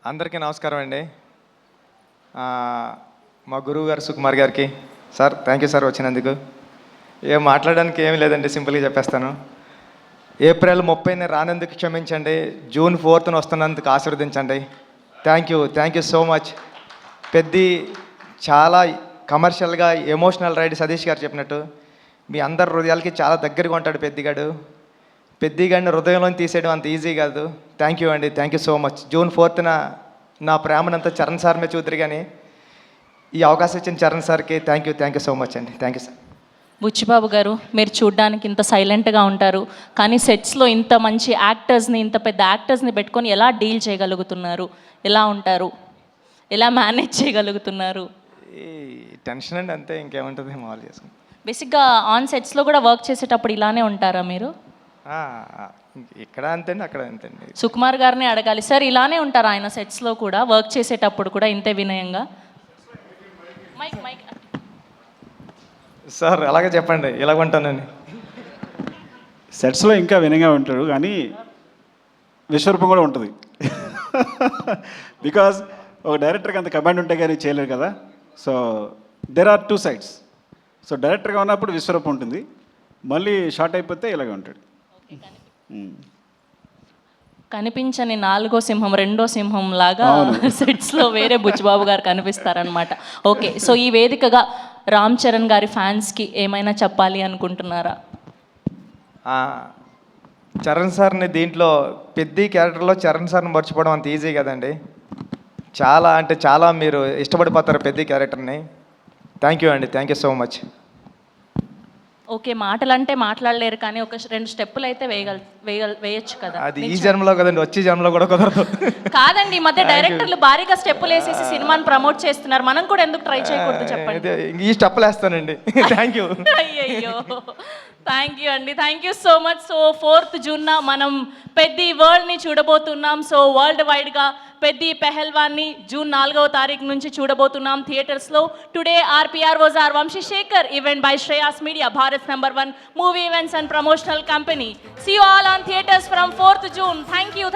అందరికీ నమస్కారం అండి. ఆ, మా గురువు గారు సుకుమార్ గారికి సార్ థ్యాంక్ యూ సార్ వచ్చినందుకు. ఏం మాట్లాడడానికి ఏమీ లేదండి, సింపుల్గా చెప్పేస్తాను. ఏప్రిల్ 30ని రానందుకు క్షమించండి, జూన్ 4న వస్తున్నందుకు ఆశీర్వదించండి. Thank you so much. Peddi చాలా కమర్షియల్గా ఎమోషనల్ రైడ్ సతీష్ గారు చెప్పినట్టు మీ అందరి హృదయాలకి చాలా దగ్గరగా ఉంటాడు పెద్దిగాడు. పెద్దిగాడిని హృదయంలో తీసేయడం అంత ఈజీ కాదు. Thank you so much. June 4న నా ప్రేమనంతా చరణ్ సార్ మీద చూద్దరు, కానీ ఈ అవకాశం ఇచ్చిన చరణ్ సార్కి థ్యాంక్ యూ సో మచ్ అండి. Thank you sir. బుచ్చిబాబు గారు, మీరు చూడ్డానికి ఇంత సైలెంట్గా ఉంటారు, కానీ సెట్స్లో ఇంత మంచి యాక్టర్స్ని, ఇంత పెద్ద యాక్టర్స్ని పెట్టుకొని ఎలా డీల్ చేయగలుగుతున్నారు? ఎలా ఉంటారు? ఎలా మేనేజ్ చేయగలుగుతున్నారు? ఈ టెన్షన్ అండి, అంతే, ఇంకేముంటుంది, మామూలు చేసుకుని. బేసిక్గా ఆన్ సెట్స్లో కూడా వర్క్ చేసేటప్పుడు ఇలానే ఉంటారా మీరు? ఇక్కడ అంతేండి, అక్కడ అంతేండి. సుకుమార్ గారిని అడగాలి సార్, ఇలానే ఉంటారా ఆయన సెట్స్లో కూడా, వర్క్ చేసేటప్పుడు కూడా ఇంతే వినయంగా? మైక్ మైక్ సార్ అలాగే చెప్పండి, ఇలాగ ఉంటానండి. సెట్స్లో ఇంకా వినంగా ఉంటాడు, కానీ విశ్వరూపం కూడా ఉంటుంది. బికాజ్ ఒక డైరెక్టర్కి అంత కమాండ్ ఉంటే కానీ చేయలేరు కదా. So there are 2 sides. So డైరెక్టర్గా ఉన్నప్పుడు విశ్వరూపం ఉంటుంది, మళ్ళీ షార్ట్ అయిపోతే ఇలాగే ఉంటాడు. కనిపించని 4వ సింహం 2వ సింహం లాగా సెట్స్లో వేరే బుచ్చిబాబు గారు కనిపిస్తారనమాట. ఓకే, సో ఈ వేదికగా రామ్ చరణ్ గారి ఫ్యాన్స్కి ఏమైనా చెప్పాలి అనుకుంటున్నారా? చరణ్ సార్ని దీంట్లో పెద్ద క్యారెక్టర్లో చరణ్ సార్ని మర్చిపోవడం అంత ఈజీ కదండి. చాలా అంటే చాలా మీరు ఇష్టపడిపోతారు పెద్ద క్యారెక్టర్ని. Thank you so much. Okay, మాటలంటే మాట్లాడలేరు, కానీ ఒక 2 స్టెప్పులు అయితే వేయొచ్చు కదా. అది ఈ జన్మలో కదండి, వచ్చే జన్మలో కూడా కుదరదు. కాదండి, ఈ మధ్య డైరెక్టర్లు భారీగా స్టెప్పులు వేసేసి సినిమాని ప్రమోట్ చేస్తున్నారు, మనం కూడా ఎందుకు ట్రై చేయకూడదు చెప్పండి. ఈ స్టెప్పులు వేస్తానండి. Thank you. అయ్యయ్యో, thank you so much. So 4th జూన్న మనం పెద్ది వరల్డ్ని చూడబోతున్నాం. సో వరల్డ్ వైడ్గా పెద్ది పెహల్వాన్ని జూన్ 4వ తారీఖు నుంచి చూడబోతున్నాం థియేటర్స్లో. Today RPR was our Vamshi Shekhar, event by Shreyas media, Bharat #1 movie events and promotional company. See you all on theatres from 4th June. Thank you.